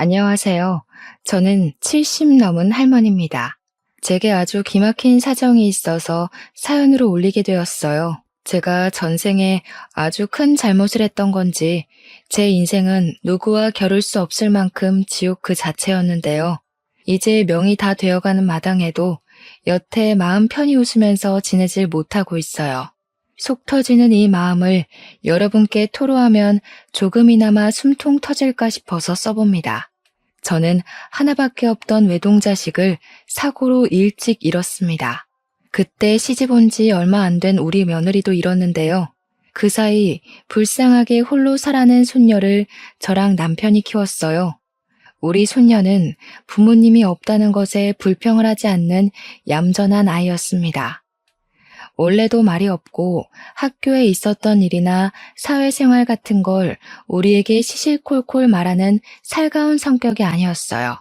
안녕하세요. 저는 70 넘은 할머니입니다. 제게 아주 기막힌 사정이 있어서 사연으로 올리게 되었어요. 제가 전생에 아주 큰 잘못을 했던 건지 제 인생은 누구와 겨룰 수 없을 만큼 지옥 그 자체였는데요. 이제 명이 다 되어가는 마당에도 여태 마음 편히 웃으면서 지내질 못하고 있어요. 속 터지는 이 마음을 여러분께 토로하면 조금이나마 숨통 터질까 싶어서 써봅니다. 저는 하나밖에 없던 외동자식을 사고로 일찍 잃었습니다. 그때 시집 온 지 얼마 안 된 우리 며느리도 잃었는데요. 그 사이 불쌍하게 홀로 살아낸 손녀를 저랑 남편이 키웠어요. 우리 손녀는 부모님이 없다는 것에 불평을 하지 않는 얌전한 아이였습니다. 원래도 말이 없고 학교에 있었던 일이나 사회생활 같은 걸 우리에게 시실콜콜 말하는 살가운 성격이 아니었어요.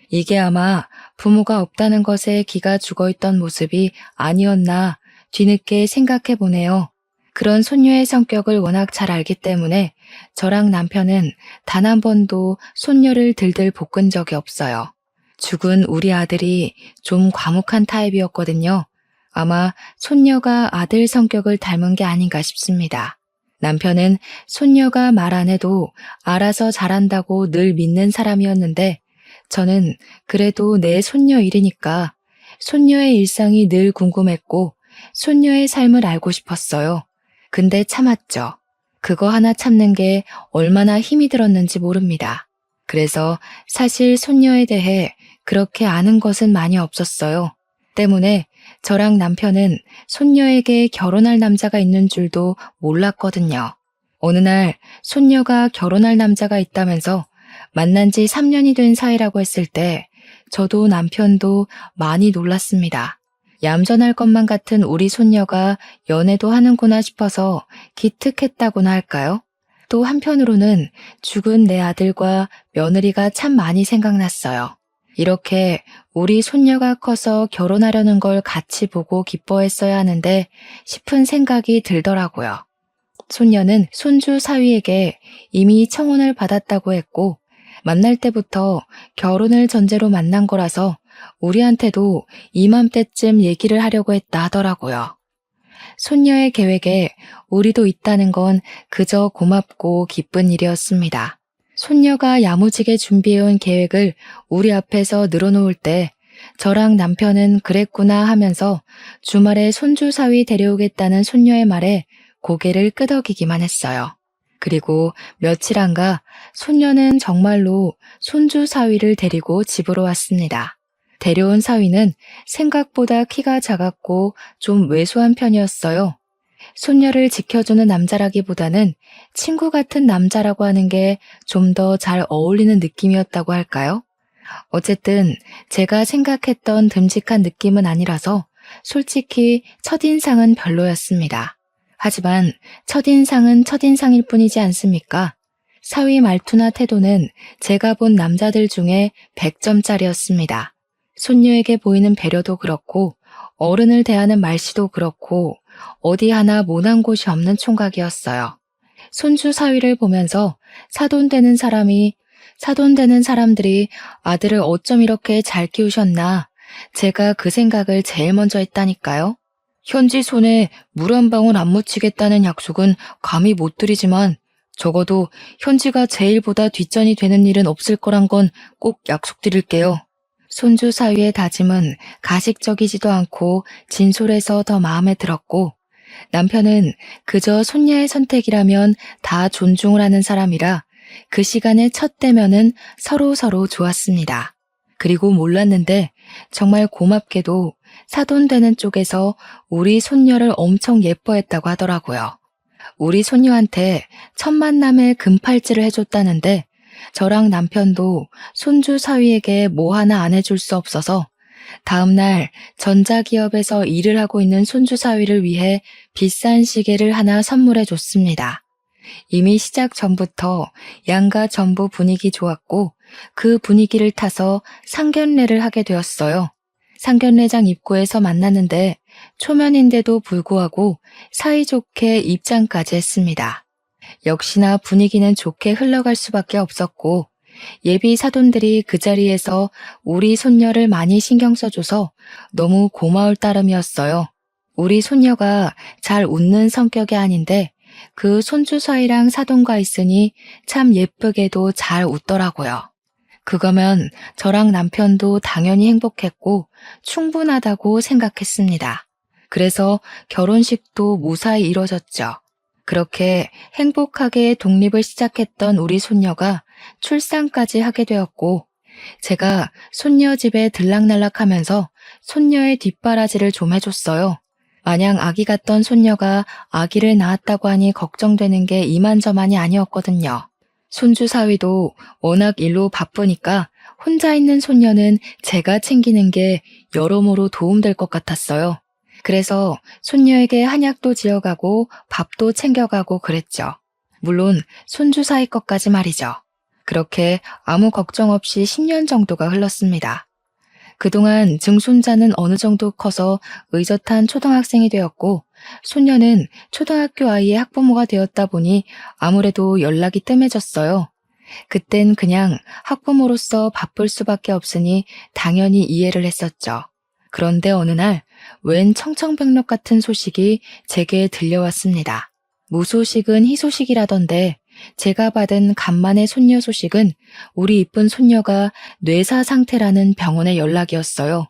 이게 아마 부모가 없다는 것에 기가 죽어있던 모습이 아니었나 뒤늦게 생각해 보네요. 그런 손녀의 성격을 워낙 잘 알기 때문에 저랑 남편은 단 한 번도 손녀를 들들 볶은 적이 없어요. 죽은 우리 아들이 좀 과묵한 타입이었거든요. 아마 손녀가 아들 성격을 닮은 게 아닌가 싶습니다. 남편은 손녀가 말 안 해도 알아서 잘한다고 늘 믿는 사람이었는데 저는 그래도 내 손녀 일이니까 손녀의 일상이 늘 궁금했고 손녀의 삶을 알고 싶었어요. 근데 참았죠. 그거 하나 참는 게 얼마나 힘이 들었는지 모릅니다. 그래서 사실 손녀에 대해 그렇게 아는 것은 많이 없었어요. 때문에 저랑 남편은 손녀에게 결혼할 남자가 있는 줄도 몰랐거든요. 어느 날 손녀가 결혼할 남자가 있다면서 만난 지 3년이 된 사이라고 했을 때 저도 남편도 많이 놀랐습니다. 얌전할 것만 같은 우리 손녀가 연애도 하는구나 싶어서 기특했다고나 할까요? 또 한편으로는 죽은 내 아들과 며느리가 참 많이 생각났어요. 이렇게 우리 손녀가 커서 결혼하려는 걸 같이 보고 기뻐했어야 하는데 싶은 생각이 들더라고요. 손녀는 손주 사위에게 이미 청혼을 받았다고 했고 만날 때부터 결혼을 전제로 만난 거라서 우리한테도 이맘때쯤 얘기를 하려고 했다 하더라고요. 손녀의 계획에 우리도 있다는 건 그저 고맙고 기쁜 일이었습니다. 손녀가 야무지게 준비해온 계획을 우리 앞에서 늘어놓을 때 저랑 남편은 그랬구나 하면서 주말에 손주 사위 데려오겠다는 손녀의 말에 고개를 끄덕이기만 했어요. 그리고 며칠 안가 손녀는 정말로 손주 사위를 데리고 집으로 왔습니다. 데려온 사위는 생각보다 키가 작았고 좀 왜소한 편이었어요. 손녀를 지켜주는 남자라기보다는 친구 같은 남자라고 하는 게 좀 더 잘 어울리는 느낌이었다고 할까요? 어쨌든 제가 생각했던 듬직한 느낌은 아니라서 솔직히 첫인상은 별로였습니다. 하지만 첫인상은 첫인상일 뿐이지 않습니까? 사위 말투나 태도는 제가 본 남자들 중에 100점짜리였습니다. 손녀에게 보이는 배려도 그렇고 어른을 대하는 말씨도 그렇고 어디 하나 모난 곳이 없는 총각이었어요. 손주 사위를 보면서 사돈되는 사람들이 아들을 어쩜 이렇게 잘 키우셨나 제가 그 생각을 제일 먼저 했다니까요. 현지 손에 물 한 방울 안 묻히겠다는 약속은 감히 못 드리지만 적어도 현지가 제일보다 뒷전이 되는 일은 없을 거란 건 꼭 약속드릴게요. 손주 사위의 다짐은 가식적이지도 않고 진솔해서 더 마음에 들었고 남편은 그저 손녀의 선택이라면 다 존중을 하는 사람이라 그 시간의 첫 대면은 서로 좋았습니다. 그리고 몰랐는데 정말 고맙게도 사돈되는 쪽에서 우리 손녀를 엄청 예뻐했다고 하더라고요. 우리 손녀한테 첫 만남에 금팔찌를 해줬다는데 저랑 남편도 손주 사위에게 뭐 하나 안 해줄 수 없어서 다음날 전자기업에서 일을 하고 있는 손주 사위를 위해 비싼 시계를 하나 선물해 줬습니다. 이미 시작 전부터 양가 전부 분위기 좋았고 그 분위기를 타서 상견례를 하게 되었어요. 상견례장 입구에서 만났는데 초면인데도 불구하고 사이좋게 입장까지 했습니다. 역시나 분위기는 좋게 흘러갈 수밖에 없었고 예비 사돈들이 그 자리에서 우리 손녀를 많이 신경 써줘서 너무 고마울 따름이었어요. 우리 손녀가 잘 웃는 성격이 아닌데 그 손주 사이랑 사돈과 있으니 참 예쁘게도 잘 웃더라고요. 그거면 저랑 남편도 당연히 행복했고 충분하다고 생각했습니다. 그래서 결혼식도 무사히 이뤄졌죠. 그렇게 행복하게 독립을 시작했던 우리 손녀가 출산까지 하게 되었고, 제가 손녀 집에 들락날락하면서 손녀의 뒷바라지를 좀 해줬어요. 마냥 아기 같던 손녀가 아기를 낳았다고 하니 걱정되는 게 이만저만이 아니었거든요. 손주 사위도 워낙 일로 바쁘니까 혼자 있는 손녀는 제가 챙기는 게 여러모로 도움될 것 같았어요. 그래서 손녀에게 한약도 지어가고 밥도 챙겨가고 그랬죠. 물론 손주 사위 것까지 말이죠. 그렇게 아무 걱정 없이 10년 정도가 흘렀습니다. 그동안 증손자는 어느 정도 커서 의젓한 초등학생이 되었고 손녀는 초등학교 아이의 학부모가 되었다 보니 아무래도 연락이 뜸해졌어요. 그땐 그냥 학부모로서 바쁠 수밖에 없으니 당연히 이해를 했었죠. 그런데 어느 날 웬 청천벽력 같은 소식이 제게 들려왔습니다. 무소식은 희소식이라던데 제가 받은 간만의 손녀 소식은 우리 이쁜 손녀가 뇌사 상태라는 병원의 연락이었어요.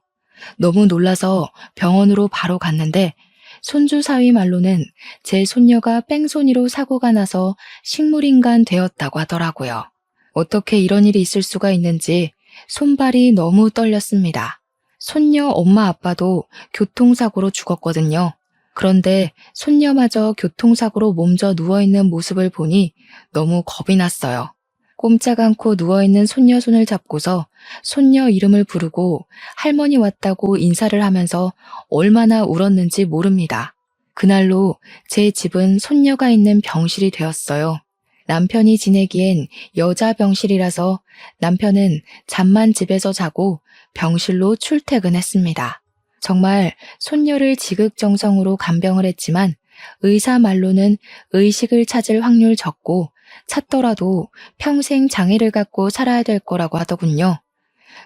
너무 놀라서 병원으로 바로 갔는데 손주 사위 말로는 제 손녀가 뺑소니로 사고가 나서 식물인간 되었다고 하더라고요. 어떻게 이런 일이 있을 수가 있는지 손발이 너무 떨렸습니다. 손녀 엄마 아빠도 교통사고로 죽었거든요. 그런데 손녀마저 교통사고로 몸져 누워있는 모습을 보니 너무 겁이 났어요. 꼼짝 않고 누워있는 손녀 손을 잡고서 손녀 이름을 부르고 할머니 왔다고 인사를 하면서 얼마나 울었는지 모릅니다. 그날로 제 집은 손녀가 있는 병실이 되었어요. 남편이 지내기엔 여자 병실이라서 남편은 잠만 집에서 자고 병실로 출퇴근했습니다. 정말 손녀를 지극정성으로 간병을 했지만 의사 말로는 의식을 찾을 확률 적고 찾더라도 평생 장애를 갖고 살아야 될 거라고 하더군요.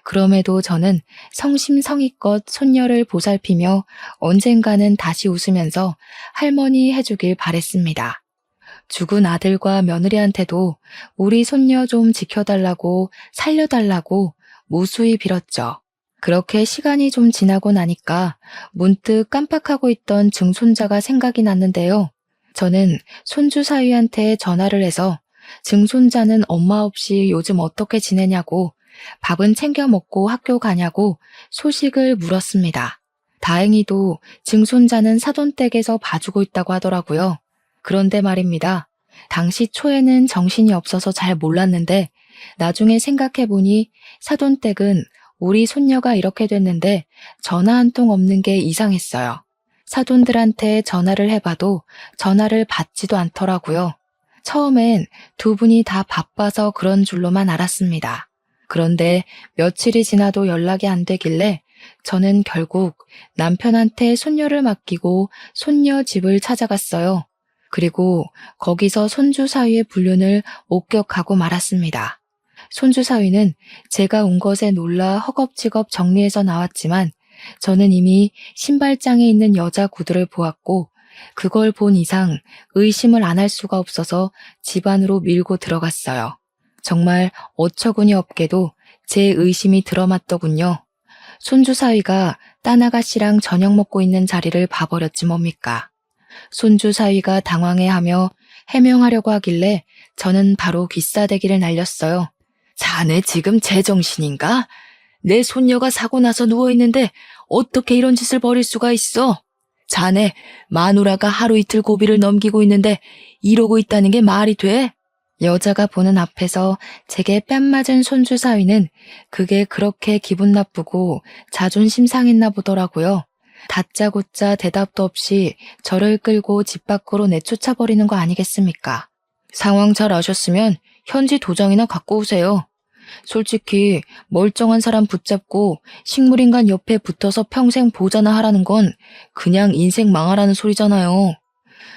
그럼에도 저는 성심성의껏 손녀를 보살피며 언젠가는 다시 웃으면서 할머니 해주길 바랬습니다. 죽은 아들과 며느리한테도 우리 손녀 좀 지켜달라고 살려달라고 무수히 빌었죠. 그렇게 시간이 좀 지나고 나니까 문득 깜빡하고 있던 증손자가 생각이 났는데요. 저는 손주 사위한테 전화를 해서 증손자는 엄마 없이 요즘 어떻게 지내냐고 밥은 챙겨 먹고 학교 가냐고 소식을 물었습니다. 다행히도 증손자는 사돈댁에서 봐주고 있다고 하더라고요. 그런데 말입니다. 당시 초에는 정신이 없어서 잘 몰랐는데 나중에 생각해보니 사돈댁은 우리 손녀가 이렇게 됐는데 전화 한 통 없는 게 이상했어요. 사돈들한테 전화를 해봐도 전화를 받지도 않더라고요. 처음엔 두 분이 다 바빠서 그런 줄로만 알았습니다. 그런데 며칠이 지나도 연락이 안 되길래 저는 결국 남편한테 손녀를 맡기고 손녀 집을 찾아갔어요. 그리고 거기서 손주 사위의 불륜을 목격하고 말았습니다. 손주 사위는 제가 온 것에 놀라 허겁지겁 정리해서 나왔지만 저는 이미 신발장에 있는 여자 구두를 보았고 그걸 본 이상 의심을 안 할 수가 없어서 집 안으로 밀고 들어갔어요. 정말 어처구니 없게도 제 의심이 들어맞더군요. 손주 사위가 딴 아가씨랑 저녁 먹고 있는 자리를 봐버렸지 뭡니까. 손주 사위가 당황해하며 해명하려고 하길래 저는 바로 귀싸대기를 날렸어요. 자네 지금 제정신인가? 내 손녀가 사고 나서 누워있는데 어떻게 이런 짓을 벌일 수가 있어? 자네 마누라가 하루 이틀 고비를 넘기고 있는데 이러고 있다는 게 말이 돼? 여자가 보는 앞에서 제게 뺨 맞은 손주 사위는 그게 그렇게 기분 나쁘고 자존심 상했나 보더라고요. 다짜고짜 대답도 없이 저를 끌고 집 밖으로 내쫓아버리는 거 아니겠습니까? 상황 잘 아셨으면 현지 도장이나 갖고 오세요. 솔직히 멀쩡한 사람 붙잡고 식물인간 옆에 붙어서 평생 보자나 하라는 건 그냥 인생 망하라는 소리잖아요.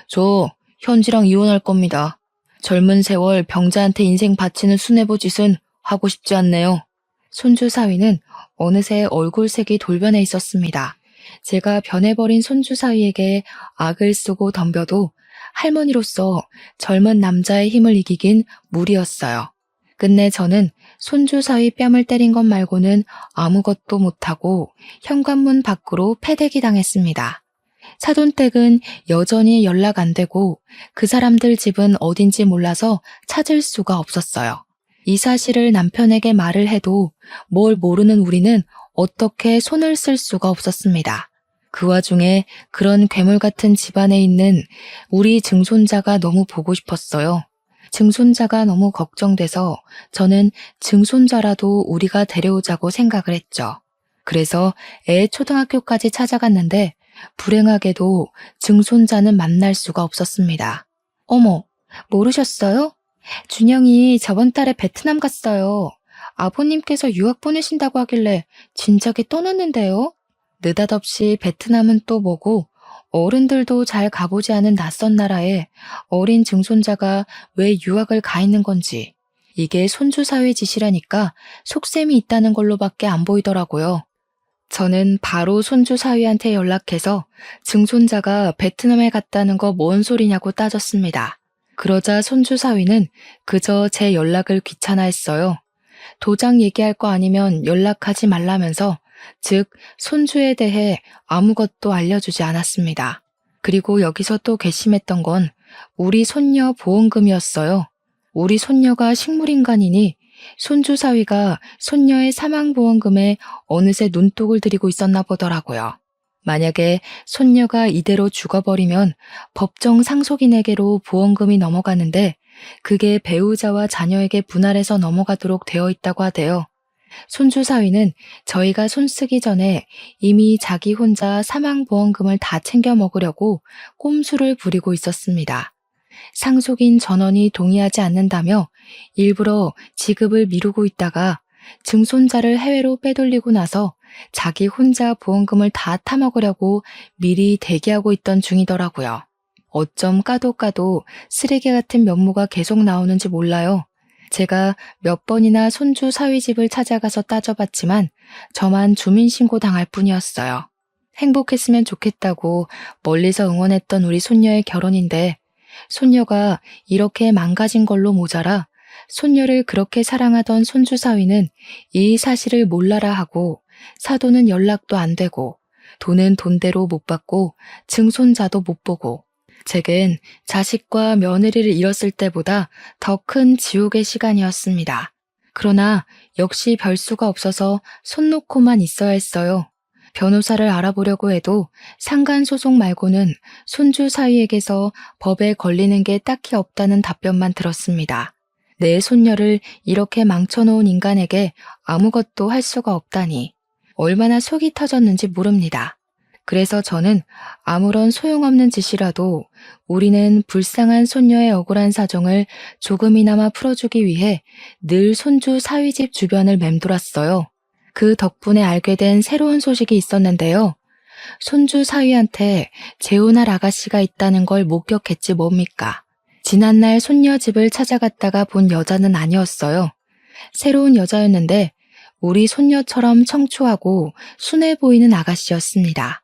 저 현지랑 이혼할 겁니다. 젊은 세월 병자한테 인생 바치는 수뇌부 짓은 하고 싶지 않네요. 손주 사위는 어느새 얼굴색이 돌변해 있었습니다. 제가 변해버린 손주 사위에게 악을 쓰고 덤벼도 할머니로서 젊은 남자의 힘을 이기긴 무리였어요. 끝내 저는 손주 사위 뺨을 때린 것 말고는 아무것도 못하고 현관문 밖으로 패대기 당했습니다. 사돈댁은 여전히 연락 안 되고 그 사람들 집은 어딘지 몰라서 찾을 수가 없었어요. 이 사실을 남편에게 말을 해도 뭘 모르는 우리는 어떻게 손을 쓸 수가 없었습니다. 그 와중에 그런 괴물 같은 집안에 있는 우리 증손자가 너무 보고 싶었어요. 증손자가 너무 걱정돼서 저는 증손자라도 우리가 데려오자고 생각을 했죠. 그래서 애 초등학교까지 찾아갔는데 불행하게도 증손자는 만날 수가 없었습니다. 어머, 모르셨어요? 준영이 저번 달에 베트남 갔어요. 아버님께서 유학 보내신다고 하길래 진작에 떠났는데요. 느닷없이 베트남은 또 뭐고 어른들도 잘 가보지 않은 낯선 나라에 어린 증손자가 왜 유학을 가 있는 건지 이게 손주 사위 짓이라니까 속셈이 있다는 걸로밖에 안 보이더라고요. 저는 바로 손주 사위한테 연락해서 증손자가 베트남에 갔다는 거 뭔 소리냐고 따졌습니다. 그러자 손주 사위는 그저 제 연락을 귀찮아했어요. 도장 얘기할 거 아니면 연락하지 말라면서 즉 손주에 대해 아무것도 알려주지 않았습니다. 그리고 여기서 또 괘씸했던 건 우리 손녀 보험금이었어요. 우리 손녀가 식물인간이니 손주 사위가 손녀의 사망보험금에 어느새 눈독을 들이고 있었나 보더라고요. 만약에 손녀가 이대로 죽어버리면 법정 상속인에게로 보험금이 넘어가는데 그게 배우자와 자녀에게 분할해서 넘어가도록 되어 있다고 하대요. 손주 사위는 저희가 손쓰기 전에 이미 자기 혼자 사망보험금을 다 챙겨 먹으려고 꼼수를 부리고 있었습니다. 상속인 전원이 동의하지 않는다며 일부러 지급을 미루고 있다가 증손자를 해외로 빼돌리고 나서 자기 혼자 보험금을 다 타먹으려고 미리 대기하고 있던 중이더라고요. 어쩜 까도 쓰레기 같은 면모가 계속 나오는지 몰라요. 제가 몇 번이나 손주 사위 집을 찾아가서 따져봤지만 저만 주민신고 당할 뿐이었어요. 행복했으면 좋겠다고 멀리서 응원했던 우리 손녀의 결혼인데 손녀가 이렇게 망가진 걸로 모자라 손녀를 그렇게 사랑하던 손주 사위는 이 사실을 몰라라 하고 사돈은 연락도 안 되고 돈은 돈대로 못 받고 증손자도 못 보고 제겐 자식과 며느리를 잃었을 때보다 더 큰 지옥의 시간이었습니다. 그러나 역시 별 수가 없어서 손 놓고만 있어야 했어요. 변호사를 알아보려고 해도 상간소송 말고는 손주 사위에게서 법에 걸리는 게 딱히 없다는 답변만 들었습니다. 내 손녀를 이렇게 망쳐놓은 인간에게 아무것도 할 수가 없다니 얼마나 속이 터졌는지 모릅니다. 그래서 저는 아무런 소용없는 짓이라도 우리는 불쌍한 손녀의 억울한 사정을 조금이나마 풀어주기 위해 늘 손주 사위 집 주변을 맴돌았어요. 그 덕분에 알게 된 새로운 소식이 있었는데요. 손주 사위한테 재혼할 아가씨가 있다는 걸 목격했지 뭡니까? 지난날 손녀 집을 찾아갔다가 본 여자는 아니었어요. 새로운 여자였는데 우리 손녀처럼 청초하고 순해 보이는 아가씨였습니다.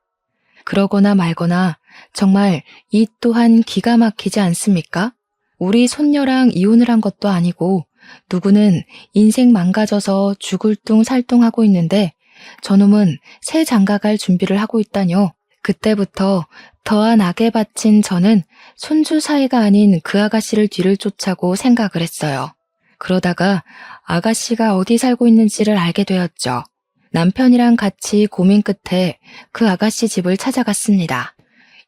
그러거나 말거나 정말 이 또한 기가 막히지 않습니까? 우리 손녀랑 이혼을 한 것도 아니고 누구는 인생 망가져서 죽을 둥 살둥하고 있는데 저놈은 새 장가갈 준비를 하고 있다뇨. 그때부터 더한 악에 바친 저는 손주 사이가 아닌 그 아가씨를 뒤를 쫓아고 생각을 했어요. 그러다가 아가씨가 어디 살고 있는지를 알게 되었죠. 남편이랑 같이 고민 끝에 그 아가씨 집을 찾아갔습니다.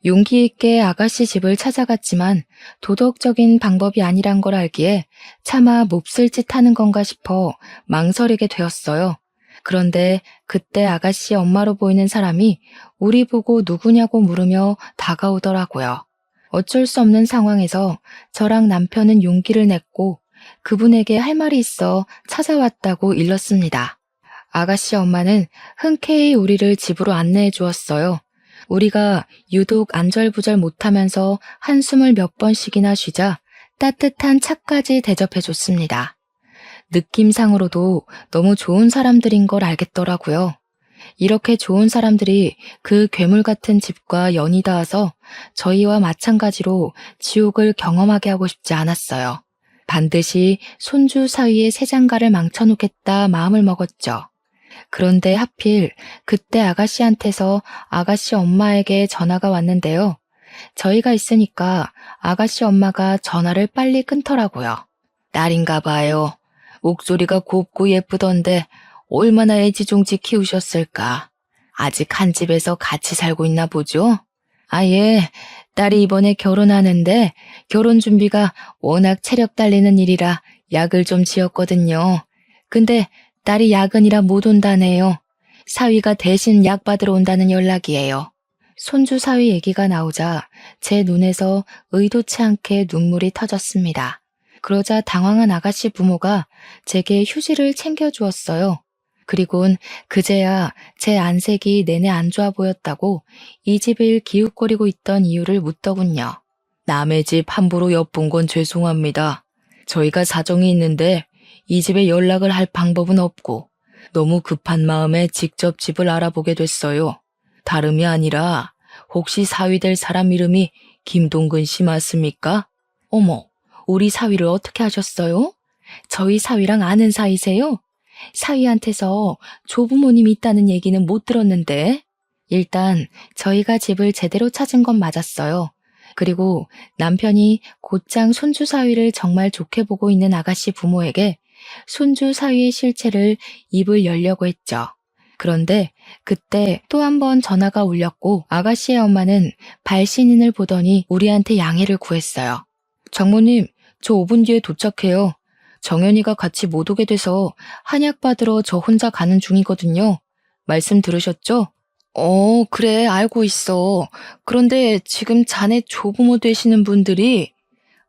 용기 있게 아가씨 집을 찾아갔지만 도덕적인 방법이 아니란 걸 알기에 차마 몹쓸 짓 하는 건가 싶어 망설이게 되었어요. 그런데 그때 아가씨 엄마로 보이는 사람이 우리 보고 누구냐고 물으며 다가오더라고요. 어쩔 수 없는 상황에서 저랑 남편은 용기를 냈고 그분에게 할 말이 있어 찾아왔다고 일렀습니다. 아가씨 엄마는 흔쾌히 우리를 집으로 안내해 주었어요. 우리가 유독 안절부절 못하면서 한숨을 몇 번씩이나 쉬자 따뜻한 차까지 대접해 줬습니다. 느낌상으로도 너무 좋은 사람들인 걸 알겠더라고요. 이렇게 좋은 사람들이 그 괴물 같은 집과 연이 닿아서 저희와 마찬가지로 지옥을 경험하게 하고 싶지 않았어요. 반드시 손주 사위의 새 장가를 망쳐놓겠다 마음을 먹었죠. 그런데 하필 그때 아가씨한테서 아가씨 엄마에게 전화가 왔는데요. 저희가 있으니까 아가씨 엄마가 전화를 빨리 끊더라고요. 딸인가 봐요. 목소리가 곱고 예쁘던데 얼마나 애지중지 키우셨을까. 아직 한 집에서 같이 살고 있나 보죠? 아, 예. 딸이 이번에 결혼하는데 결혼 준비가 워낙 체력 딸리는 일이라 약을 좀 지었거든요. 근데 딸이 야근이라 못 온다네요. 사위가 대신 약 받으러 온다는 연락이에요. 손주 사위 얘기가 나오자 제 눈에서 의도치 않게 눈물이 터졌습니다. 그러자 당황한 아가씨 부모가 제게 휴지를 챙겨주었어요. 그리곤 그제야 제 안색이 내내 안 좋아 보였다고 이 집을 기웃거리고 있던 이유를 묻더군요. 남의 집 함부로 엿본 건 죄송합니다. 저희가 사정이 있는데 이 집에 연락을 할 방법은 없고 너무 급한 마음에 직접 집을 알아보게 됐어요. 다름이 아니라 혹시 사위 될 사람 이름이 김동근 씨 맞습니까? 어머, 우리 사위를 어떻게 하셨어요? 저희 사위랑 아는 사이세요? 사위한테서 조부모님이 있다는 얘기는 못 들었는데. 일단 저희가 집을 제대로 찾은 건 맞았어요. 그리고 남편이 곧장 손주 사위를 정말 좋게 보고 있는 아가씨 부모에게 손주 사위의 실체를 입을 열려고 했죠. 그런데 그때 또 한 번 전화가 울렸고 아가씨의 엄마는 발신인을 보더니 우리한테 양해를 구했어요. 장모님, 저 5분 뒤에 도착해요. 정연이가 같이 못 오게 돼서 한약 받으러 저 혼자 가는 중이거든요. 말씀 들으셨죠? 그래, 알고 있어. 그런데 지금 자네 조부모 되시는 분들이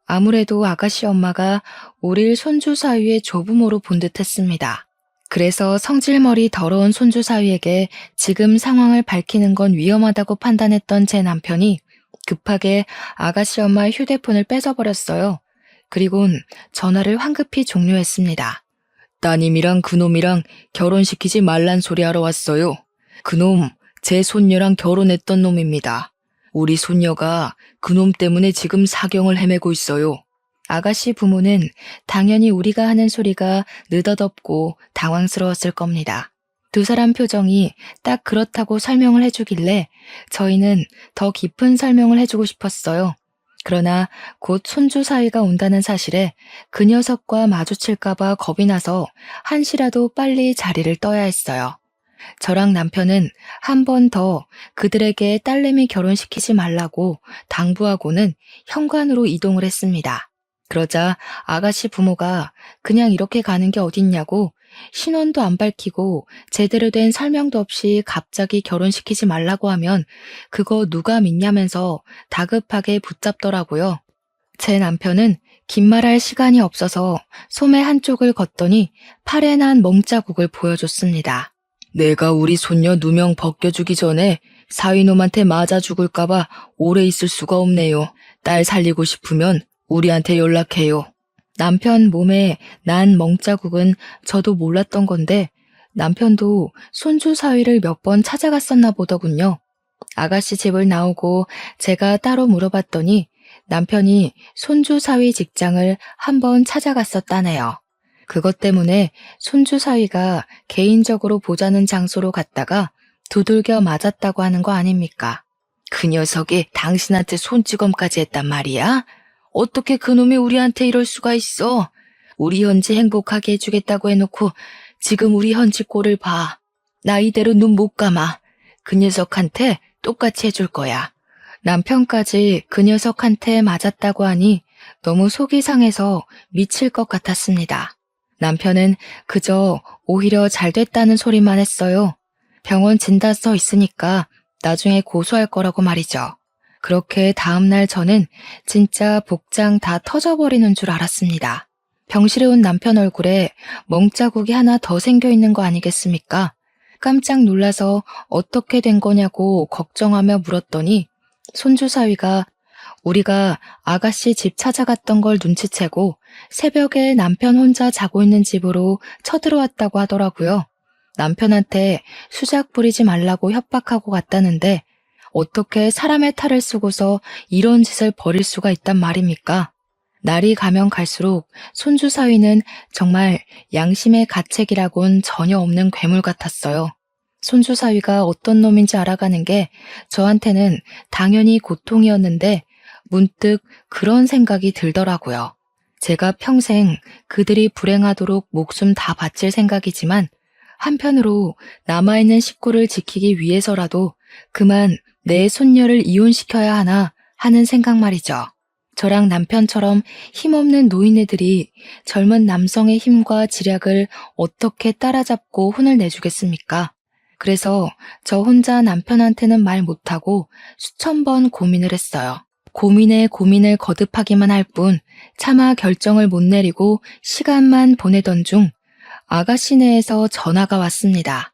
아무래도 아가씨 엄마가 우릴 손주 사위의 조부모로 본 듯했습니다. 그래서 성질머리 더러운 손주 사위에게 지금 상황을 밝히는 건 위험하다고 판단했던 제 남편이 급하게 아가씨 엄마의 휴대폰을 뺏어버렸어요. 그리곤 전화를 황급히 종료했습니다. 따님이랑 그놈이랑 결혼시키지 말란 소리 하러 왔어요. 그놈 제 손녀랑 결혼했던 놈입니다. 우리 손녀가 그놈 때문에 지금 사경을 헤매고 있어요. 아가씨 부모는 당연히 우리가 하는 소리가 느닷없고 당황스러웠을 겁니다. 두 사람 표정이 딱 그렇다고 설명을 해주길래 저희는 더 깊은 설명을 해주고 싶었어요. 그러나 곧 손주 사위가 온다는 사실에 그 녀석과 마주칠까봐 겁이 나서 한시라도 빨리 자리를 떠야 했어요. 저랑 남편은 한 번 더 그들에게 딸내미 결혼시키지 말라고 당부하고는 현관으로 이동을 했습니다. 그러자 아가씨 부모가 그냥 이렇게 가는 게 어딨냐고 신원도 안 밝히고 제대로 된 설명도 없이 갑자기 결혼시키지 말라고 하면 그거 누가 믿냐면서 다급하게 붙잡더라고요. 제 남편은 긴 말할 시간이 없어서 소매 한쪽을 걷더니 팔에 난 멍자국을 보여줬습니다. 내가 우리 손녀 누명 벗겨주기 전에 사위놈한테 맞아 죽을까봐 오래 있을 수가 없네요. 딸 살리고 싶으면 우리한테 연락해요. 남편 몸에 난 멍자국은 저도 몰랐던 건데 남편도 손주 사위를 몇 번 찾아갔었나 보더군요. 아가씨 집을 나오고 제가 따로 물어봤더니 남편이 손주 사위 직장을 한번 찾아갔었다네요. 그것 때문에 손주 사위가 개인적으로 보자는 장소로 갔다가 두들겨 맞았다고 하는 거 아닙니까? 그 녀석이 당신한테 손찌검까지 했단 말이야? 어떻게 그놈이 우리한테 이럴 수가 있어? 우리 현지 행복하게 해주겠다고 해놓고 지금 우리 현지 꼴을 봐. 나 이대로 눈 못 감아. 그 녀석한테 똑같이 해줄 거야. 남편까지 그 녀석한테 맞았다고 하니 너무 속이 상해서 미칠 것 같았습니다. 남편은 그저 오히려 잘 됐다는 소리만 했어요. 병원 진단 써 있으니까 나중에 고소할 거라고 말이죠. 그렇게 다음날 저는 진짜 복장 다 터져버리는 줄 알았습니다. 병실에 온 남편 얼굴에 멍자국이 하나 더 생겨 있는 거 아니겠습니까? 깜짝 놀라서 어떻게 된 거냐고 걱정하며 물었더니 손주 사위가 우리가 아가씨 집 찾아갔던 걸 눈치채고 새벽에 남편 혼자 자고 있는 집으로 쳐들어왔다고 하더라고요. 남편한테 수작 부리지 말라고 협박하고 갔다는데 어떻게 사람의 탈을 쓰고서 이런 짓을 벌일 수가 있단 말입니까? 날이 가면 갈수록 손주 사위는 정말 양심의 가책이라곤 전혀 없는 괴물 같았어요. 손주 사위가 어떤 놈인지 알아가는 게 저한테는 당연히 고통이었는데 문득 그런 생각이 들더라고요. 제가 평생 그들이 불행하도록 목숨 다 바칠 생각이지만 한편으로 남아있는 식구를 지키기 위해서라도 그만 내 손녀를 이혼시켜야 하나 하는 생각 말이죠. 저랑 남편처럼 힘없는 노인네들이 젊은 남성의 힘과 지략을 어떻게 따라잡고 혼을 내주겠습니까? 그래서 저 혼자 남편한테는 말 못하고 수천 번 고민을 했어요. 고민에 고민을 거듭하기만 할 뿐 차마 결정을 못 내리고 시간만 보내던 중 아가씨네에서 전화가 왔습니다.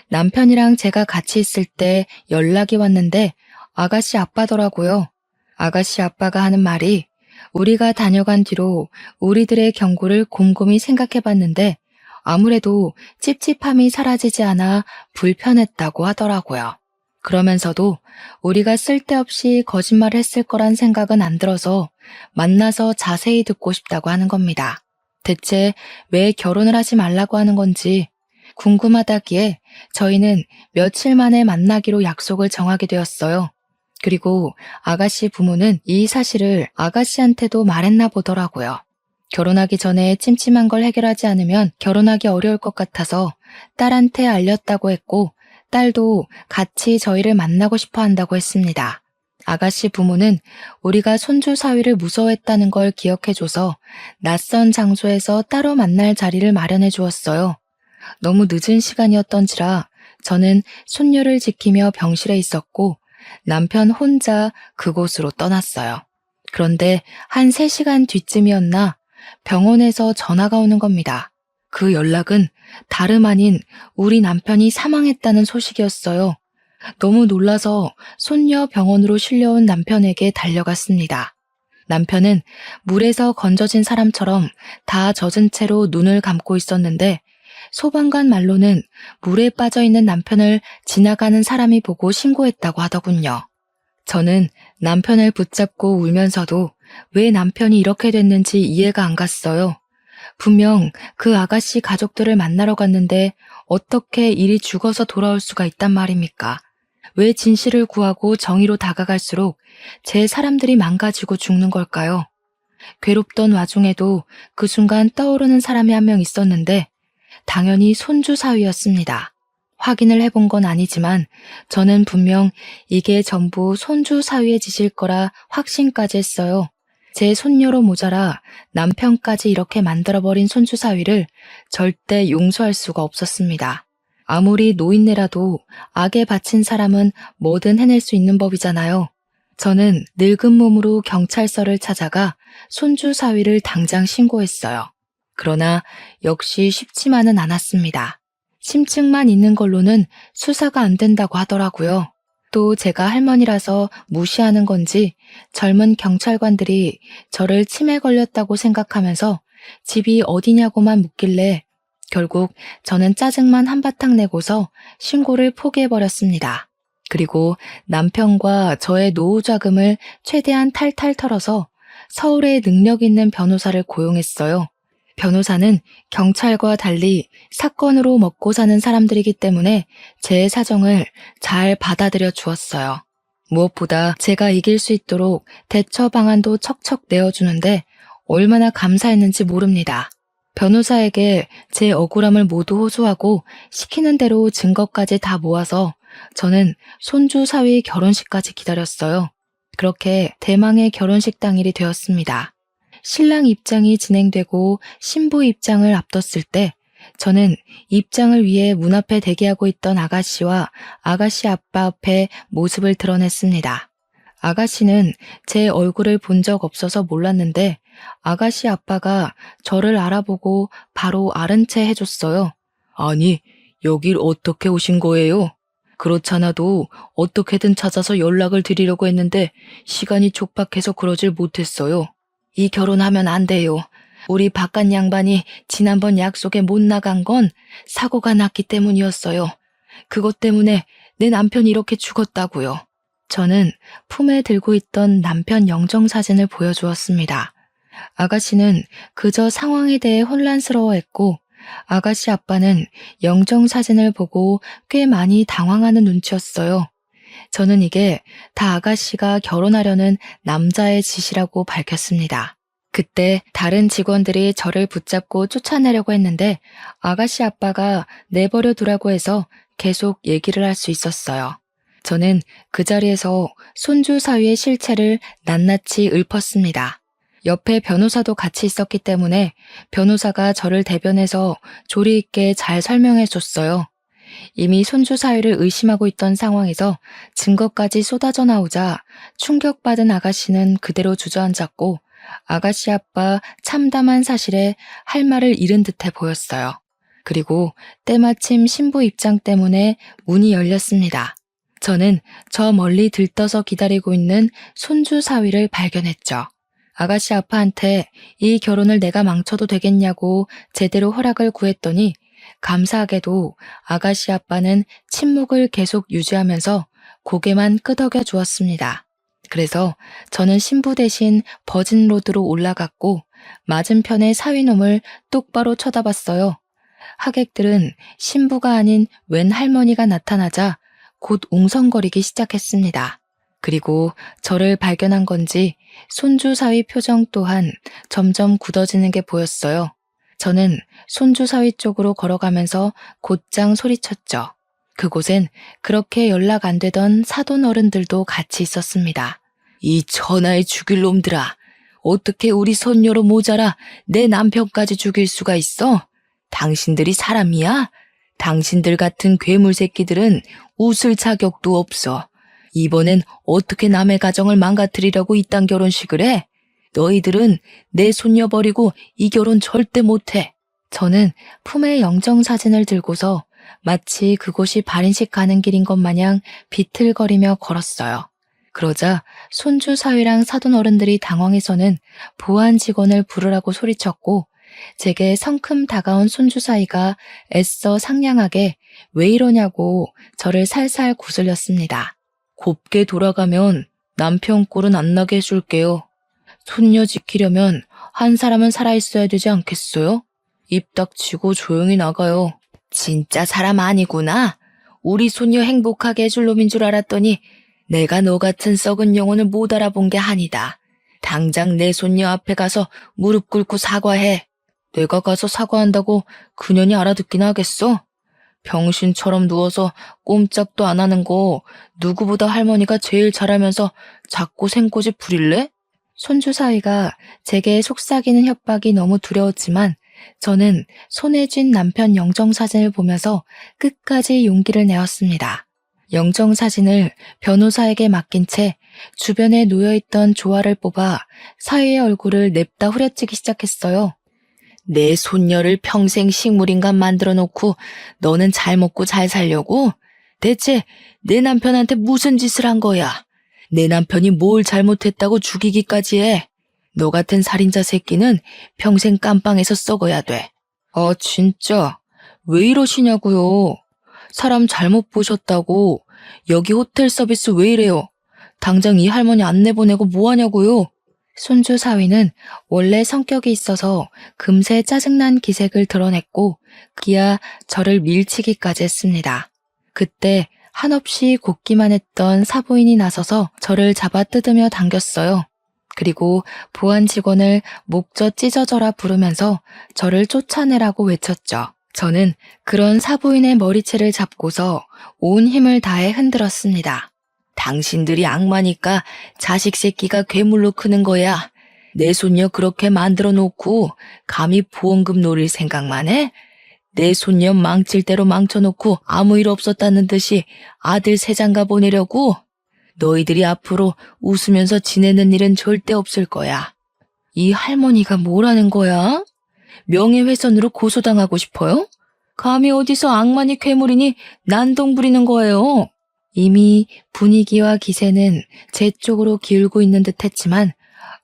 남편이랑 제가 같이 있을 때 연락이 왔는데 아가씨 아빠더라고요. 아가씨 아빠가 하는 말이 우리가 다녀간 뒤로 우리들의 경고를 곰곰이 생각해봤는데 아무래도 찝찝함이 사라지지 않아 불편했다고 하더라고요. 그러면서도 우리가 쓸데없이 거짓말을 했을 거란 생각은 안 들어서 만나서 자세히 듣고 싶다고 하는 겁니다. 대체 왜 결혼을 하지 말라고 하는 건지 궁금하다기에 저희는 며칠 만에 만나기로 약속을 정하게 되었어요. 그리고 아가씨 부모는 이 사실을 아가씨한테도 말했나 보더라고요. 결혼하기 전에 찜찜한 걸 해결하지 않으면 결혼하기 어려울 것 같아서 딸한테 알렸다고 했고 딸도 같이 저희를 만나고 싶어 한다고 했습니다. 아가씨 부모는 우리가 손주 사위를 무서워했다는 걸 기억해줘서 낯선 장소에서 따로 만날 자리를 마련해 주었어요. 너무 늦은 시간이었던지라 저는 손녀를 지키며 병실에 있었고 남편 혼자 그곳으로 떠났어요. 그런데 한 3시간 뒤쯤이었나 병원에서 전화가 오는 겁니다. 그 연락은 다름 아닌 우리 남편이 사망했다는 소식이었어요. 너무 놀라서 손녀 병원으로 실려온 남편에게 달려갔습니다. 남편은 물에서 건져진 사람처럼 다 젖은 채로 눈을 감고 있었는데 소방관 말로는 물에 빠져 있는 남편을 지나가는 사람이 보고 신고했다고 하더군요. 저는 남편을 붙잡고 울면서도 왜 남편이 이렇게 됐는지 이해가 안 갔어요. 분명 그 아가씨 가족들을 만나러 갔는데 어떻게 일이 죽어서 돌아올 수가 있단 말입니까? 왜 진실을 구하고 정의로 다가갈수록 제 사람들이 망가지고 죽는 걸까요? 괴롭던 와중에도 그 순간 떠오르는 사람이 한 명 있었는데 당연히 손주 사위였습니다. 확인을 해본 건 아니지만 저는 분명 이게 전부 손주 사위의 짓일 거라 확신까지 했어요. 제 손녀로 모자라 남편까지 이렇게 만들어버린 손주 사위를 절대 용서할 수가 없었습니다. 아무리 노인네라도 악에 바친 사람은 뭐든 해낼 수 있는 법이잖아요. 저는 늙은 몸으로 경찰서를 찾아가 손주 사위를 당장 신고했어요. 그러나 역시 쉽지만은 않았습니다. 심증만 있는 걸로는 수사가 안 된다고 하더라고요. 또 제가 할머니라서 무시하는 건지 젊은 경찰관들이 저를 치매 걸렸다고 생각하면서 집이 어디냐고만 묻길래 결국 저는 짜증만 한바탕 내고서 신고를 포기해버렸습니다. 그리고 남편과 저의 노후 자금을 최대한 탈탈 털어서 서울에 능력 있는 변호사를 고용했어요. 변호사는 경찰과 달리 사건으로 먹고 사는 사람들이기 때문에 제 사정을 잘 받아들여 주었어요. 무엇보다 제가 이길 수 있도록 대처 방안도 척척 내어주는데 얼마나 감사했는지 모릅니다. 변호사에게 제 억울함을 모두 호소하고 시키는 대로 증거까지 다 모아서 저는 손주 사위 결혼식까지 기다렸어요. 그렇게 대망의 결혼식 당일이 되었습니다. 신랑 입장이 진행되고 신부 입장을 앞뒀을 때 저는 입장을 위해 문 앞에 대기하고 있던 아가씨와 아가씨 아빠 앞에 모습을 드러냈습니다. 아가씨는 제 얼굴을 본 적 없어서 몰랐는데 아가씨 아빠가 저를 알아보고 바로 아른 채 해줬어요. 아니, 여길 어떻게 오신 거예요? 그렇잖아도 어떻게든 찾아서 연락을 드리려고 했는데 시간이 촉박해서 그러질 못했어요. 이 결혼하면 안 돼요. 우리 바깥 양반이 지난번 약속에 못 나간 건 사고가 났기 때문이었어요. 그것 때문에 내 남편이 이렇게 죽었다고요. 저는 품에 들고 있던 남편 영정사진을 보여주었습니다. 아가씨는 그저 상황에 대해 혼란스러워했고 아가씨 아빠는 영정사진을 보고 꽤 많이 당황하는 눈치였어요. 저는 이게 다 아가씨가 결혼하려는 남자의 짓이라고 밝혔습니다. 그때 다른 직원들이 저를 붙잡고 쫓아내려고 했는데 아가씨 아빠가 내버려 두라고 해서 계속 얘기를 할 수 있었어요. 저는 그 자리에서 손주 사위의 실체를 낱낱이 읊었습니다. 옆에 변호사도 같이 있었기 때문에 변호사가 저를 대변해서 조리 있게 잘 설명해 줬어요. 이미 손주 사위를 의심하고 있던 상황에서 증거까지 쏟아져 나오자 충격받은 아가씨는 그대로 주저앉았고 아가씨 아빠 참담한 사실에 할 말을 잃은 듯해 보였어요. 그리고 때마침 신부 입장 때문에 문이 열렸습니다. 저는 저 멀리 들떠서 기다리고 있는 손주 사위를 발견했죠. 아가씨 아빠한테 이 결혼을 내가 망쳐도 되겠냐고 제대로 허락을 구했더니 감사하게도 아가씨 아빠는 침묵을 계속 유지하면서 고개만 끄덕여 주었습니다. 그래서 저는 신부 대신 버진로드로 올라갔고 맞은편의 사위놈을 똑바로 쳐다봤어요. 하객들은 신부가 아닌 웬 할머니가 나타나자 곧 웅성거리기 시작했습니다. 그리고 저를 발견한 건지 손주 사위 표정 또한 점점 굳어지는 게 보였어요. 저는 손주 사위 쪽으로 걸어가면서 곧장 소리쳤죠. 그곳엔 그렇게 연락 안 되던 사돈 어른들도 같이 있었습니다. 이 천하의 죽일 놈들아, 어떻게 우리 손녀로 모자라 내 남편까지 죽일 수가 있어? 당신들이 사람이야? 당신들 같은 괴물 새끼들은 웃을 자격도 없어. 이번엔 어떻게 남의 가정을 망가뜨리려고 이딴 결혼식을 해? 너희들은 내 손녀 버리고 이 결혼 절대 못해. 저는 품에 영정사진을 들고서 마치 그곳이 발인식 가는 길인 것 마냥 비틀거리며 걸었어요. 그러자 손주 사위랑 사돈 어른들이 당황해서는 보안 직원을 부르라고 소리쳤고 제게 성큼 다가온 손주 사위가 애써 상냥하게 왜 이러냐고 저를 살살 구슬렸습니다. 곱게 돌아가면 남편 꼴은 안 나게 해줄게요. 손녀 지키려면 한 사람은 살아있어야 되지 않겠어요? 입 닥치고 조용히 나가요. 진짜 사람 아니구나. 우리 손녀 행복하게 해줄 놈인 줄 알았더니 내가 너 같은 썩은 영혼을 못 알아본 게 아니다. 당장 내 손녀 앞에 가서 무릎 꿇고 사과해. 내가 가서 사과한다고 그년이 알아듣긴 하겠어? 병신처럼 누워서 꼼짝도 안 하는 거 누구보다 할머니가 제일 잘하면서 자꾸 생꼬지 부릴래? 손주 사위가 제게 속삭이는 협박이 너무 두려웠지만 저는 손에 쥔 남편 영정사진을 보면서 끝까지 용기를 내었습니다. 영정사진을 변호사에게 맡긴 채 주변에 놓여있던 조화를 뽑아 사위의 얼굴을 냅다 후려치기 시작했어요. 내 손녀를 평생 식물인간 만들어 놓고 너는 잘 먹고 잘 살려고? 대체 내 남편한테 무슨 짓을 한 거야? 내 남편이 뭘 잘못했다고 죽이기까지 해? 너 같은 살인자 새끼는 평생 깜빵에서 썩어야 돼. 아 진짜 왜 이러시냐고요? 사람 잘못 보셨다고. 여기 호텔 서비스 왜 이래요? 당장 이 할머니 안 내보내고 뭐 하냐고요? 손주 사위는 원래 성격이 있어서 금세 짜증난 기색을 드러냈고 기아 저를 밀치기까지 했습니다. 그때 한없이 곱기만 했던 사부인이 나서서 저를 잡아 뜯으며 당겼어요. 그리고 보안 직원을 목젖 찢어져라 부르면서 저를 쫓아내라고 외쳤죠. 저는 그런 사부인의 머리채를 잡고서 온 힘을 다해 흔들었습니다. 당신들이 악마니까 자식 새끼가 괴물로 크는 거야. 내 손녀 그렇게 만들어 놓고 감히 보험금 노릴 생각만 해? 내 손녀 망칠 대로 망쳐놓고 아무 일 없었다는 듯이 아들 세장가 보내려고? 너희들이 앞으로 웃으면서 지내는 일은 절대 없을 거야. 이 할머니가 뭐라는 거야? 명예훼손으로 고소당하고 싶어요? 감히 어디서 악마니 괴물이니 난동 부리는 거예요. 이미 분위기와 기세는 제 쪽으로 기울고 있는 듯 했지만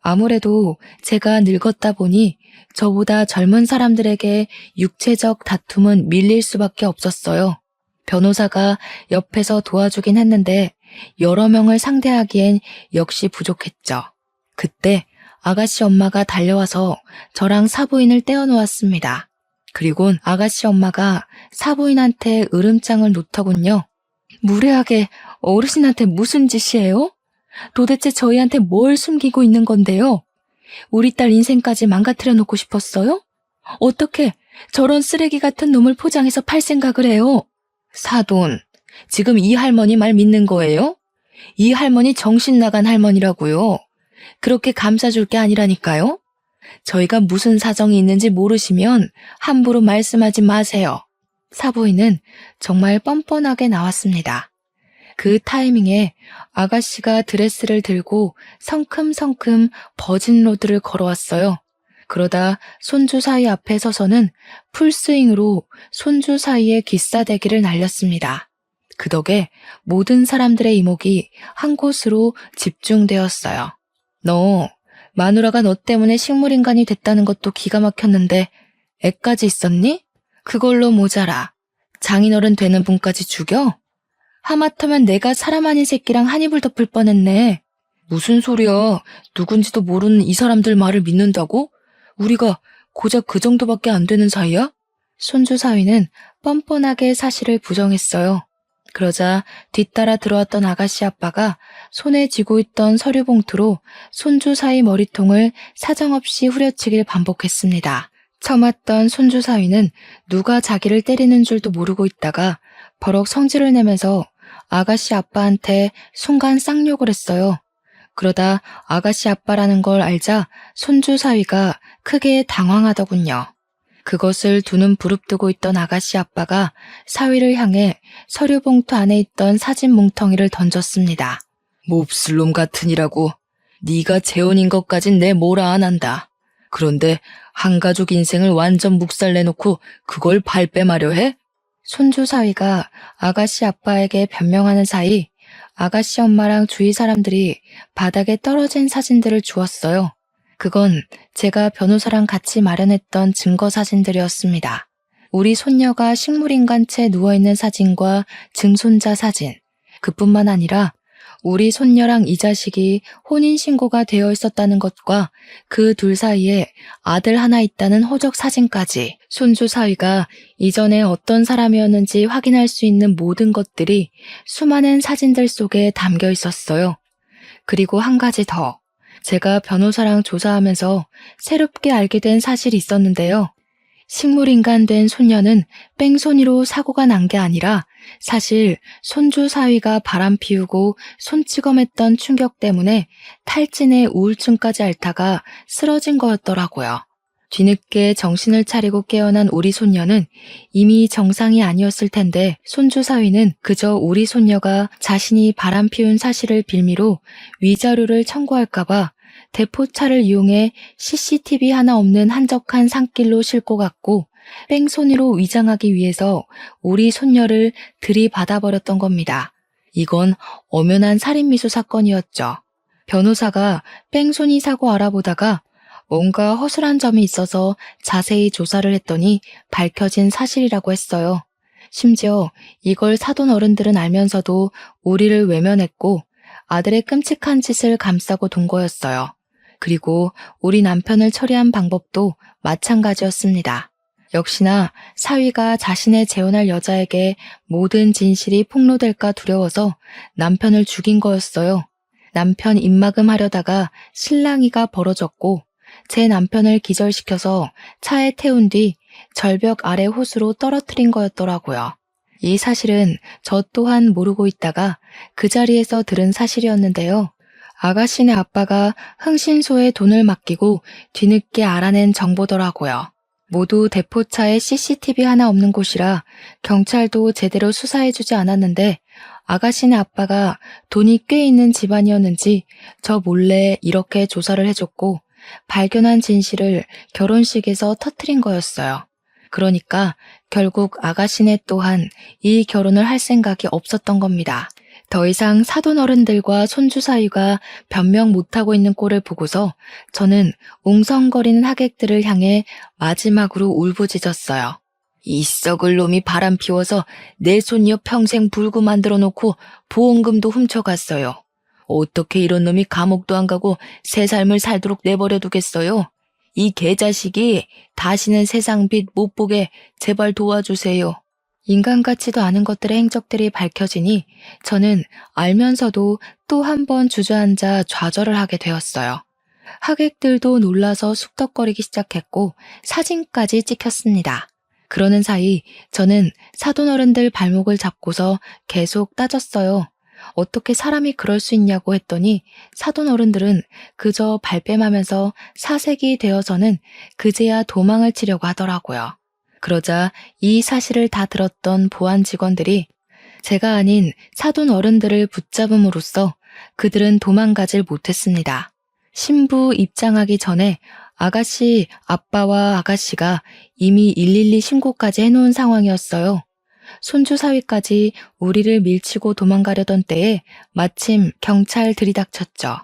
아무래도 제가 늙었다 보니 저보다 젊은 사람들에게 육체적 다툼은 밀릴 수밖에 없었어요. 변호사가 옆에서 도와주긴 했는데 여러 명을 상대하기엔 역시 부족했죠. 그때 아가씨 엄마가 달려와서 저랑 사부인을 떼어놓았습니다. 그리곤 아가씨 엄마가 사부인한테 으름장을 놓더군요. 무례하게 어르신한테 무슨 짓이에요? 도대체 저희한테 뭘 숨기고 있는 건데요? 우리 딸 인생까지 망가뜨려 놓고 싶었어요? 어떻게 저런 쓰레기 같은 놈을 포장해서 팔 생각을 해요? 사돈, 지금 이 할머니 말 믿는 거예요? 이 할머니 정신 나간 할머니라고요. 그렇게 감싸줄 게 아니라니까요? 저희가 무슨 사정이 있는지 모르시면 함부로 말씀하지 마세요. 사부인은 정말 뻔뻔하게 나왔습니다. 그 타이밍에 아가씨가 드레스를 들고 성큼성큼 버진로드를 걸어왔어요. 그러다 손주 사위 앞에 서서는 풀스윙으로 손주 사이에 귀싸대기를 날렸습니다. 그 덕에 모든 사람들의 이목이 한 곳으로 집중되었어요. 너, 마누라가 너 때문에 식물인간이 됐다는 것도 기가 막혔는데 애까지 있었니? 그걸로 모자라. 장인어른 되는 분까지 죽여? 하마터면 내가 사람 아닌 새끼랑 한 이불 덮을 뻔했네. 무슨 소리야. 누군지도 모르는 이 사람들 말을 믿는다고? 우리가 고작 그 정도밖에 안 되는 사이야? 손주 사위는 뻔뻔하게 사실을 부정했어요. 그러자 뒤따라 들어왔던 아가씨 아빠가 손에 쥐고 있던 서류 봉투로 손주 사위 머리통을 사정없이 후려치길 반복했습니다. 처맞던 손주 사위는 누가 자기를 때리는 줄도 모르고 있다가 버럭 성질을 내면서 아가씨 아빠한테 순간 쌍욕을 했어요. 그러다 아가씨 아빠라는 걸 알자 손주 사위가 크게 당황하더군요. 그것을 두 눈 부릅뜨고 있던 아가씨 아빠가 사위를 향해 서류 봉투 안에 있던 사진 뭉텅이를 던졌습니다. 몹쓸 놈 같으니라고. 네가 재혼인 것까진 내 뭐라 안 한다. 그런데 한 가족 인생을 완전 묵살내놓고 그걸 발뺌하려 해? 손주 사위가 아가씨 아빠에게 변명하는 사이 아가씨 엄마랑 주위 사람들이 바닥에 떨어진 사진들을 주었어요. 그건 제가 변호사랑 같이 마련했던 증거 사진들이었습니다. 우리 손녀가 식물인간채 누워있는 사진과 증손자 사진, 그뿐만 아니라 우리 손녀랑 이 자식이 혼인신고가 되어 있었다는 것과 그 둘 사이에 아들 하나 있다는 호적 사진까지 손주 사위가 이전에 어떤 사람이었는지 확인할 수 있는 모든 것들이 수많은 사진들 속에 담겨 있었어요. 그리고 한 가지 더. 제가 변호사랑 조사하면서 새롭게 알게 된 사실이 있었는데요. 식물인간 된 손녀는 뺑소니로 사고가 난 게 아니라 사실 손주 사위가 바람 피우고 손찌검했던 충격 때문에 탈진에 우울증까지 앓다가 쓰러진 거였더라고요. 뒤늦게 정신을 차리고 깨어난 우리 손녀는 이미 정상이 아니었을 텐데 손주 사위는 그저 우리 손녀가 자신이 바람 피운 사실을 빌미로 위자료를 청구할까봐 대포차를 이용해 CCTV 하나 없는 한적한 산길로 싣고 갔고 뺑소니로 위장하기 위해서 우리 손녀를 들이받아버렸던 겁니다. 이건 엄연한 살인미수 사건이었죠. 변호사가 뺑소니 사고 알아보다가 뭔가 허술한 점이 있어서 자세히 조사를 했더니 밝혀진 사실이라고 했어요. 심지어 이걸 사돈 어른들은 알면서도 우리를 외면했고 아들의 끔찍한 짓을 감싸고 돈 거였어요. 그리고 우리 남편을 처리한 방법도 마찬가지였습니다. 역시나 사위가 자신의 재혼할 여자에게 모든 진실이 폭로될까 두려워서 남편을 죽인 거였어요. 남편 입막음 하려다가 실랑이가 벌어졌고 제 남편을 기절시켜서 차에 태운 뒤 절벽 아래 호수로 떨어뜨린 거였더라고요. 이 사실은 저 또한 모르고 있다가 그 자리에서 들은 사실이었는데요. 아가씨네 아빠가 흥신소에 돈을 맡기고 뒤늦게 알아낸 정보더라고요. 모두 대포차에 CCTV 하나 없는 곳이라 경찰도 제대로 수사해주지 않았는데 아가씨네 아빠가 돈이 꽤 있는 집안이었는지 저 몰래 이렇게 조사를 해줬고 발견한 진실을 결혼식에서 터뜨린 거였어요. 그러니까 결국 아가씨네 또한 이 결혼을 할 생각이 없었던 겁니다. 더 이상 사돈 어른들과 손주 사위가 변명 못하고 있는 꼴을 보고서 저는 웅성거리는 하객들을 향해 마지막으로 울부짖었어요. 이 썩을 놈이 바람 피워서 내 손녀 평생 불구 만들어 놓고 보험금도 훔쳐갔어요. 어떻게 이런 놈이 감옥도 안 가고 새 삶을 살도록 내버려 두겠어요? 이 개자식이 다시는 세상 빛 못 보게 제발 도와주세요. 인간 같지도 않은 것들의 행적들이 밝혀지니 저는 알면서도 또 한 번 주저앉아 좌절을 하게 되었어요. 하객들도 놀라서 쑥덕거리기 시작했고 사진까지 찍혔습니다. 그러는 사이 저는 사돈 어른들 발목을 잡고서 계속 따졌어요. 어떻게 사람이 그럴 수 있냐고 했더니 사돈 어른들은 그저 발뺌하면서 사색이 되어서는 그제야 도망을 치려고 하더라고요. 그러자 이 사실을 다 들었던 보안 직원들이 제가 아닌 사돈 어른들을 붙잡음으로써 그들은 도망가질 못했습니다. 신부 입장하기 전에 아가씨 아빠와 아가씨가 이미 112 신고까지 해놓은 상황이었어요. 손주 사위까지 우리를 밀치고 도망가려던 때에 마침 경찰 들이닥쳤죠.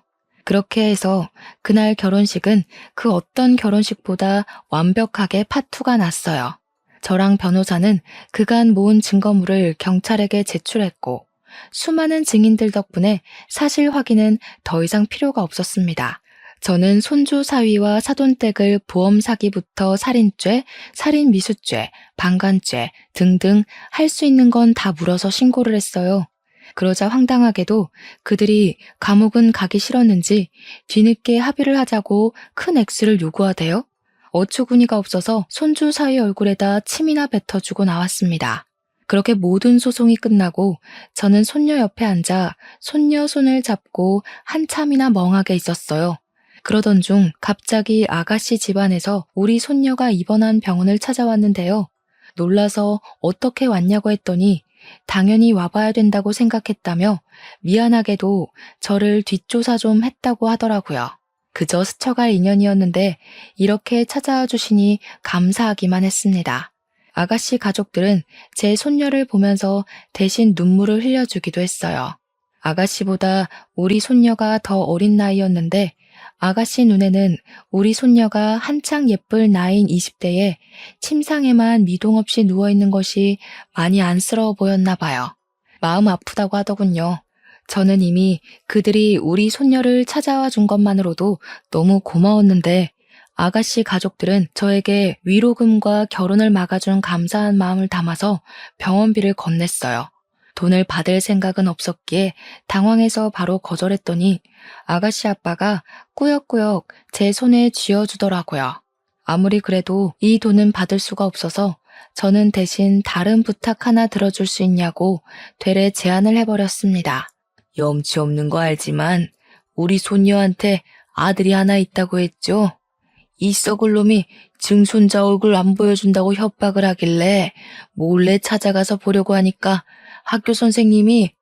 그렇게 해서 그날 결혼식은 그 어떤 결혼식보다 완벽하게 파투가 났어요. 저랑 변호사는 그간 모은 증거물을 경찰에게 제출했고 수많은 증인들 덕분에 사실 확인은 더 이상 필요가 없었습니다. 저는 손주 사위와 사돈댁을 보험 사기부터 살인죄, 살인미수죄, 방간죄 등등 할 수 있는 건 다 물어서 신고를 했어요. 그러자 황당하게도 그들이 감옥은 가기 싫었는지 뒤늦게 합의를 하자고 큰 액수를 요구하대요. 어처구니가 없어서 손주 사위 얼굴에다 침이나 뱉어주고 나왔습니다. 그렇게 모든 소송이 끝나고 저는 손녀 옆에 앉아 손녀 손을 잡고 한참이나 멍하게 있었어요. 그러던 중 갑자기 아가씨 집안에서 우리 손녀가 입원한 병원을 찾아왔는데요. 놀라서 어떻게 왔냐고 했더니 당연히 와봐야 된다고 생각했다며 미안하게도 저를 뒷조사 좀 했다고 하더라고요. 그저 스쳐갈 인연이었는데 이렇게 찾아와 주시니 감사하기만 했습니다. 아가씨 가족들은 제 손녀를 보면서 대신 눈물을 흘려주기도 했어요. 아가씨보다 우리 손녀가 더 어린 나이였는데 아가씨 눈에는 우리 손녀가 한창 예쁠 나이인 20대에 침상에만 미동 없이 누워있는 것이 많이 안쓰러워 보였나 봐요. 마음 아프다고 하더군요. 저는 이미 그들이 우리 손녀를 찾아와 준 것만으로도 너무 고마웠는데 아가씨 가족들은 저에게 위로금과 결혼을 막아준 감사한 마음을 담아서 병원비를 건넸어요. 돈을 받을 생각은 없었기에 당황해서 바로 거절했더니 아가씨 아빠가 꾸역꾸역 제 손에 쥐어주더라고요. 아무리 그래도 이 돈은 받을 수가 없어서 저는 대신 다른 부탁 하나 들어줄 수 있냐고 되레 제안을 해버렸습니다. 염치 없는 거 알지만 우리 손녀한테 아들이 하나 있다고 했죠? 이 썩을 놈이 증손자 얼굴 안 보여준다고 협박을 하길래 몰래 찾아가서 보려고 하니까 학교 선생님이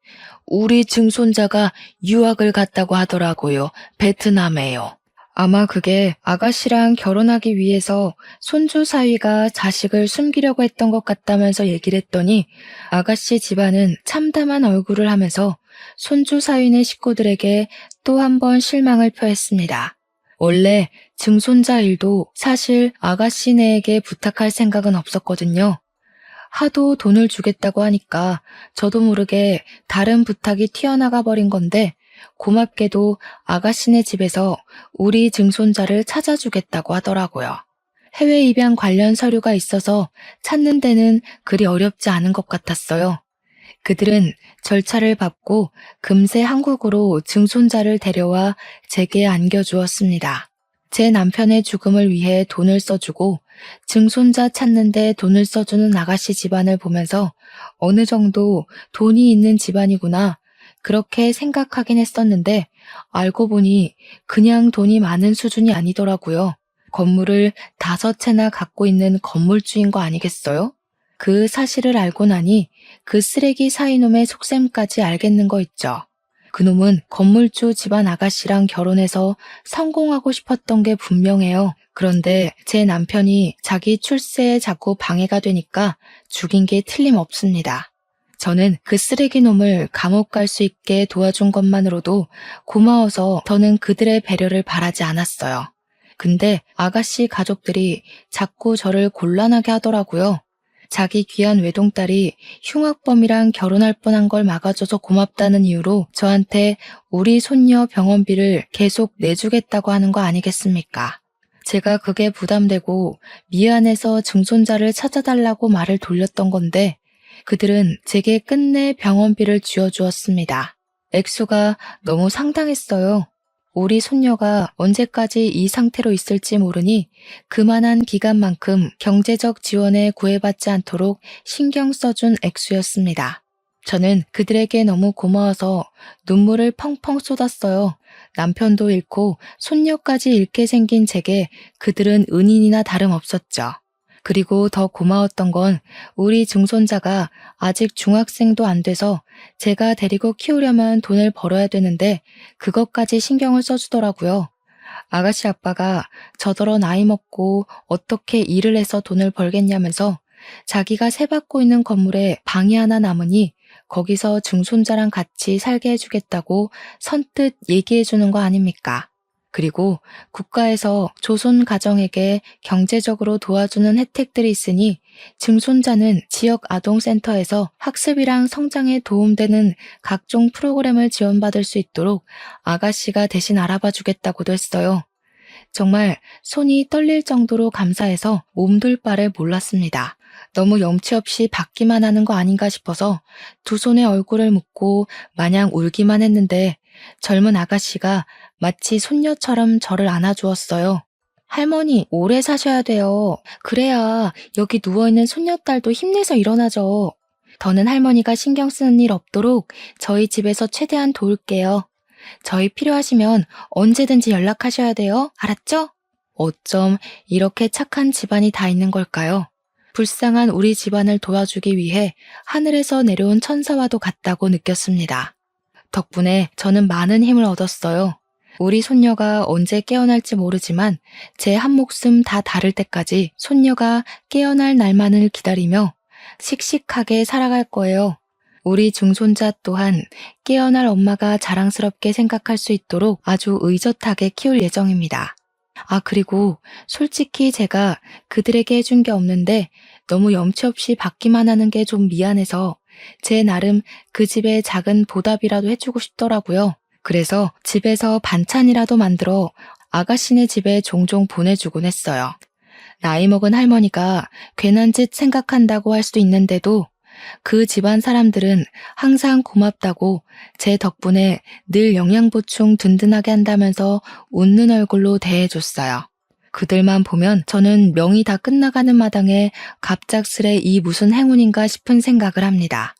우리 증손자가 유학을 갔다고 하더라고요. 베트남에요. 아마 그게 아가씨랑 결혼하기 위해서 손주 사위가 자식을 숨기려고 했던 것 같다면서 얘기를 했더니 아가씨 집안은 참담한 얼굴을 하면서 손주 사위네 식구들에게 또 한 번 실망을 표했습니다. 원래 증손자 일도 사실 아가씨네에게 부탁할 생각은 없었거든요. 하도 돈을 주겠다고 하니까 저도 모르게 다른 부탁이 튀어나가 버린 건데 고맙게도 아가씨네 집에서 우리 증손자를 찾아주겠다고 하더라고요. 해외 입양 관련 서류가 있어서 찾는 데는 그리 어렵지 않은 것 같았어요. 그들은 절차를 밟고 금세 한국으로 증손자를 데려와 제게 안겨주었습니다. 제 남편의 죽음을 위해 돈을 써주고 증손자 찾는데 돈을 써주는 아가씨 집안을 보면서 어느 정도 돈이 있는 집안이구나 그렇게 생각하긴 했었는데 알고 보니 그냥 돈이 많은 수준이 아니더라고요. 건물을 5채나 갖고 있는 건물주인 거 아니겠어요? 그 사실을 알고 나니 그 쓰레기 사이놈의 속셈까지 알겠는 거 있죠. 그놈은 건물주 집안 아가씨랑 결혼해서 성공하고 싶었던 게 분명해요. 그런데 제 남편이 자기 출세에 자꾸 방해가 되니까 죽인 게 틀림없습니다. 저는 그 쓰레기 놈을 감옥 갈 수 있게 도와준 것만으로도 고마워서 더는 그들의 배려를 바라지 않았어요. 근데 아가씨 가족들이 자꾸 저를 곤란하게 하더라고요. 자기 귀한 외동딸이 흉악범이랑 결혼할 뻔한 걸 막아줘서 고맙다는 이유로 저한테 우리 손녀 병원비를 계속 내주겠다고 하는 거 아니겠습니까? 제가 그게 부담되고 미안해서 증손자를 찾아달라고 말을 돌렸던 건데 그들은 제게 끝내 병원비를 쥐어주었습니다. 액수가 너무 상당했어요. 우리 손녀가 언제까지 이 상태로 있을지 모르니 그만한 기간만큼 경제적 지원에 구애받지 않도록 신경 써준 액수였습니다. 저는 그들에게 너무 고마워서 눈물을 펑펑 쏟았어요. 남편도 잃고 손녀까지 잃게 생긴 제게 그들은 은인이나 다름없었죠. 그리고 더 고마웠던 건 우리 증손자가 아직 중학생도 안 돼서 제가 데리고 키우려면 돈을 벌어야 되는데 그것까지 신경을 써주더라고요. 아가씨 아빠가 저더러 나이 먹고 어떻게 일을 해서 돈을 벌겠냐면서 자기가 세받고 있는 건물에 방이 하나 남으니 거기서 증손자랑 같이 살게 해주겠다고 선뜻 얘기해주는 거 아닙니까? 그리고 국가에서 조손 가정에게 경제적으로 도와주는 혜택들이 있으니 증손자는 지역 아동센터에서 학습이랑 성장에 도움되는 각종 프로그램을 지원받을 수 있도록 아가씨가 대신 알아봐 주겠다고도 했어요. 정말 손이 떨릴 정도로 감사해서 몸둘 바를 몰랐습니다. 너무 염치 없이 받기만 하는 거 아닌가 싶어서 두 손에 얼굴을 묻고 마냥 울기만 했는데 젊은 아가씨가 마치 손녀처럼 저를 안아주었어요. 할머니, 오래 사셔야 돼요. 그래야 여기 누워있는 손녀딸도 힘내서 일어나죠. 더는 할머니가 신경 쓰는 일 없도록 저희 집에서 최대한 도울게요. 저희 필요하시면 언제든지 연락하셔야 돼요. 알았죠? 어쩜 이렇게 착한 집안이 다 있는 걸까요? 불쌍한 우리 집안을 도와주기 위해 하늘에서 내려온 천사와도 같다고 느꼈습니다. 덕분에 저는 많은 힘을 얻었어요. 우리 손녀가 언제 깨어날지 모르지만 제 한 목숨 다 다를 때까지 손녀가 깨어날 날만을 기다리며 씩씩하게 살아갈 거예요. 우리 증손자 또한 깨어날 엄마가 자랑스럽게 생각할 수 있도록 아주 의젓하게 키울 예정입니다. 그리고 솔직히 제가 그들에게 해준 게 없는데 너무 염치 없이 받기만 하는 게 좀 미안해서 제 나름 그 집에 작은 보답이라도 해주고 싶더라고요. 그래서 집에서 반찬이라도 만들어 아가씨네 집에 종종 보내주곤 했어요. 나이 먹은 할머니가 괜한 짓 생각한다고 할 수도 있는데도 그 집안 사람들은 항상 고맙다고 제 덕분에 늘 영양보충 든든하게 한다면서 웃는 얼굴로 대해줬어요. 그들만 보면 저는 명이 다 끝나가는 마당에 갑작스레 이 무슨 행운인가 싶은 생각을 합니다.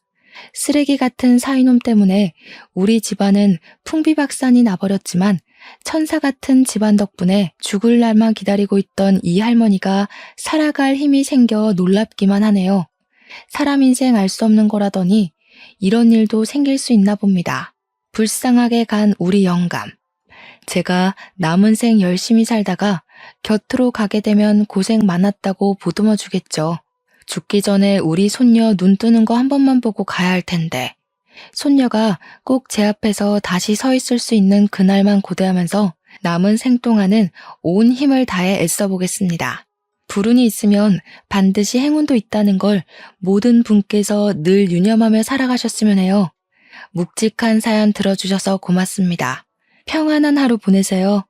쓰레기 같은 사위놈 때문에 우리 집안은 풍비박산이 나버렸지만 천사 같은 집안 덕분에 죽을 날만 기다리고 있던 이 할머니가 살아갈 힘이 생겨 놀랍기만 하네요. 사람 인생 알 수 없는 거라더니 이런 일도 생길 수 있나 봅니다. 불쌍하게 간 우리 영감. 제가 남은 생 열심히 살다가 곁으로 가게 되면 고생 많았다고 보듬어 주겠죠. 죽기 전에 우리 손녀 눈 뜨는 거 한 번만 보고 가야 할 텐데. 손녀가 꼭 제 앞에서 다시 서 있을 수 있는 그날만 고대하면서 남은 생 동안은 온 힘을 다해 애써보겠습니다. 불운이 있으면 반드시 행운도 있다는 걸 모든 분께서 늘 유념하며 살아가셨으면 해요. 묵직한 사연 들어주셔서 고맙습니다. 평안한 하루 보내세요.